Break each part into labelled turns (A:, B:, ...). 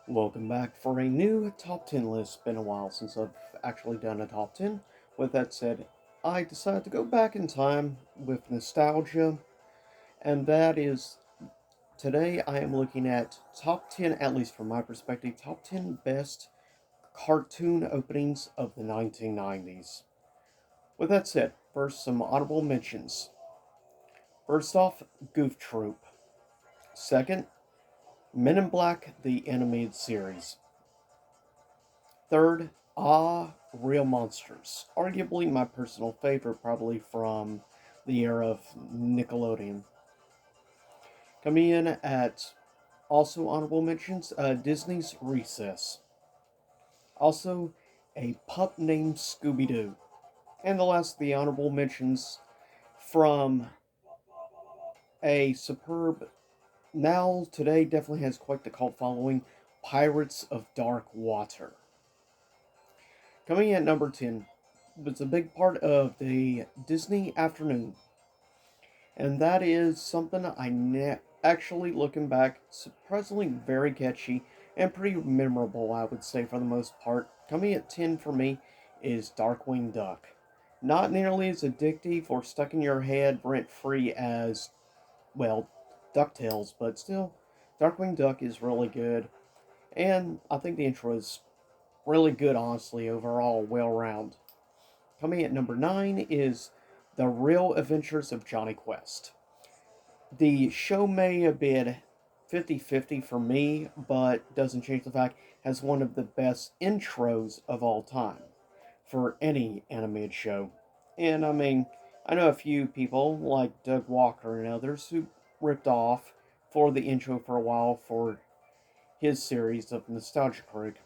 A: Welcome back for a new top 10 list. It's been a while since I've actually done a top 10. With that said, I decided to go back in time with nostalgia, and that is today I am looking at top 10, at least from my perspective, top 10 best cartoon openings of the 1990s. With that said, first, some honorable mentions. First off, Goof Troop. Second, Men in Black, the animated series. Third, Real Monsters. Arguably my personal favorite, probably from the era of Nickelodeon. Coming in at also honorable mentions, Disney's Recess. Also, a pup named Scooby-Doo. And the last of the honorable mentions from a superb, now today definitely has quite the cult following, Pirates of Dark Water. Coming in at number 10, was a big part of the Disney afternoon, and that is something actually looking back, surprisingly very catchy and pretty memorable, I would say, for the most part. Coming at 10 for me is Darkwing Duck. Not nearly as addictive or stuck in your head rent free as, well, DuckTales, but still, Darkwing Duck is really good, and I think the intro is really good, honestly, overall, well round. Coming at number 9 is The Real Adventures of Johnny Quest. The show may have been 50-50 for me, but doesn't change the fact it has one of the best intros of all time for any animated show. And I mean, I know a few people like Doug Walker and others who ripped off for the intro for a while for his series of Nostalgia Critic.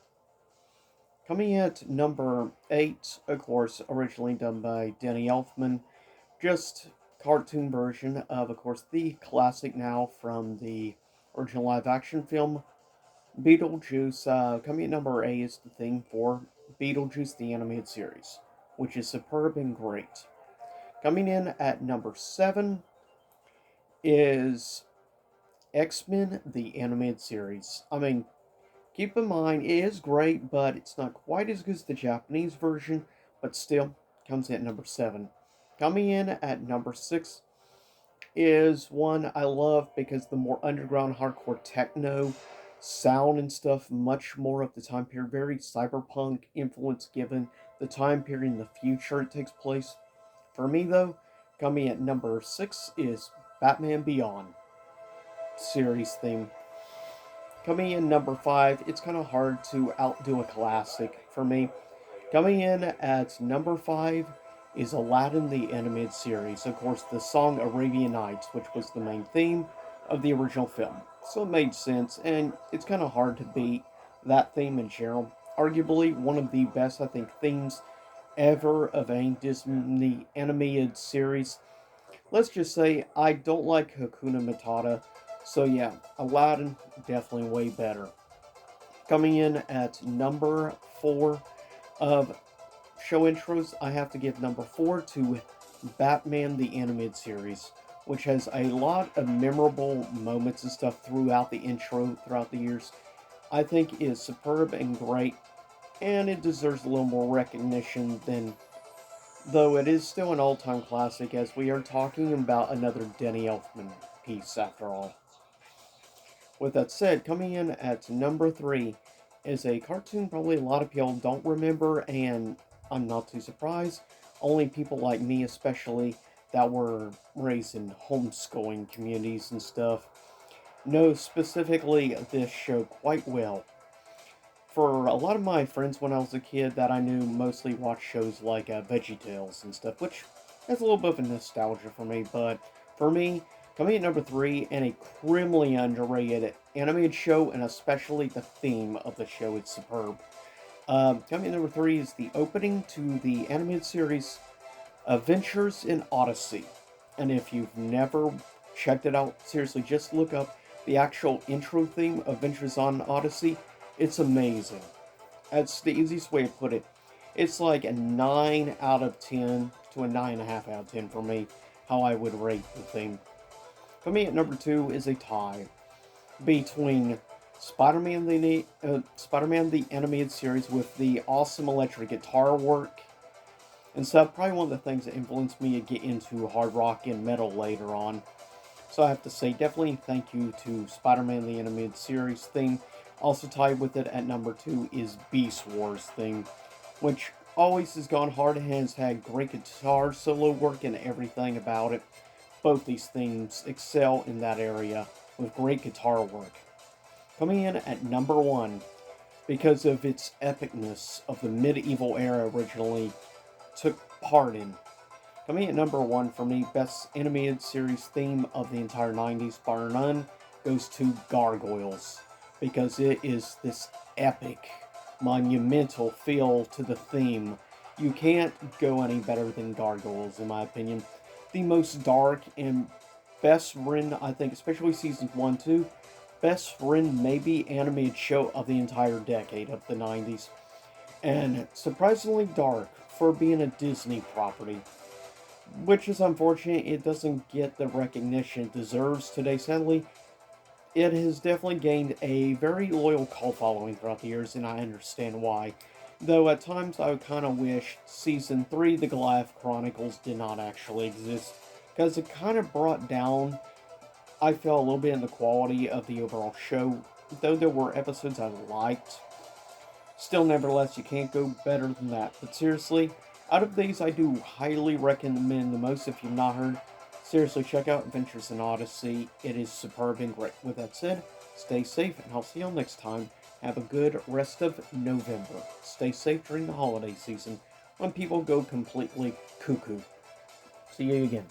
A: Coming at number 8, of course, originally done by Danny Elfman, just cartoon version of course, the classic now from the original live action film, Beetlejuice. Coming at number 8 is the theme for Beetlejuice, the animated series, which is superb and great. Coming in at number 7 is X-Men, the animated series. I mean, keep in mind, it is great, but it's not quite as good as the Japanese version, but still comes in at number 7. Coming in at number 6 is one I love because the more underground hardcore techno sound and stuff, much more of the time period, very cyberpunk influence given the time period in the future it takes place. For me, though, coming at number 6 is Batman Beyond series theme. Coming in number 5, it's kind of hard to outdo a classic for me. Coming in at number 5 is Aladdin the Animated Series. Of course, the song Arabian Nights, which was the main theme of the original film. So it made sense, and it's kind of hard to beat that theme in general. Arguably one of the best, I think, themes ever of a Disney animated series. Let's just say I don't like Hakuna Matata, so yeah, Aladdin definitely way better. Coming in at number 4 of show intros, I have to give number 4 to Batman the Animated Series, which has a lot of memorable moments and stuff throughout the intro, throughout the years. I think is superb and great, and it deserves a little more recognition than, though it is still an all-time classic, as we are talking about another Denny Elfman piece after all. With that said, coming in at number 3 is a cartoon probably a lot of people don't remember, and I'm not too surprised. Only people like me, especially, that were raised in homeschooling communities and stuff, know specifically this show quite well. For a lot of my friends when I was a kid that I knew mostly watched shows like VeggieTales and stuff, which has a little bit of a nostalgia for me, but for me, coming at number 3 and a criminally underrated animated show, and especially the theme of the show, is superb. Coming at number 3 is the opening to the animated series Adventures in Odyssey. And if you've never checked it out, seriously, just look up the actual intro theme, Adventures on Odyssey. It's amazing. That's the easiest way to put it. It's like a 9 out of 10 to a 9.5 out of 10 for me, how I would rate the thing. For me, at number 2 is a tie between Spider-Man the animated series with the awesome electric guitar work and stuff. Probably one of the things that influenced me to get into hard rock and metal later on. So I have to say, definitely thank you to Spider-Man the animated series theme. Also tied with it at number 2 is Beast Wars theme, which always has gone hard and has had great guitar solo work and everything about it. Both these themes excel in that area with great guitar work. Coming in at number 1, because of its epicness of the medieval era originally took part in. Coming at number 1 for me, best animated series theme of the entire 90s, bar none, goes to Gargoyles. Because it is this epic, monumental feel to the theme. You can't go any better than Gargoyles, in my opinion. The most dark and best written, I think, especially seasons 1, 2, best written, maybe animated show of the entire decade of the 90s. And surprisingly dark for being a Disney property, which is unfortunate. It doesn't get the recognition it deserves today, sadly. It has definitely gained a very loyal cult following throughout the years, and I understand why. Though at times I would kind of wish Season 3, The Goliath Chronicles, did not actually exist, because it kind of brought down, I felt, a little bit in the quality of the overall show. Though there were episodes I liked, still, nevertheless, you can't go better than that. But seriously, out of these, I do highly recommend the most if you've not heard. Seriously, check out Adventures in Odyssey. It is superb and great. With that said, stay safe, and I'll see y'all next time. Have a good rest of November. Stay safe during the holiday season when people go completely cuckoo. See you again.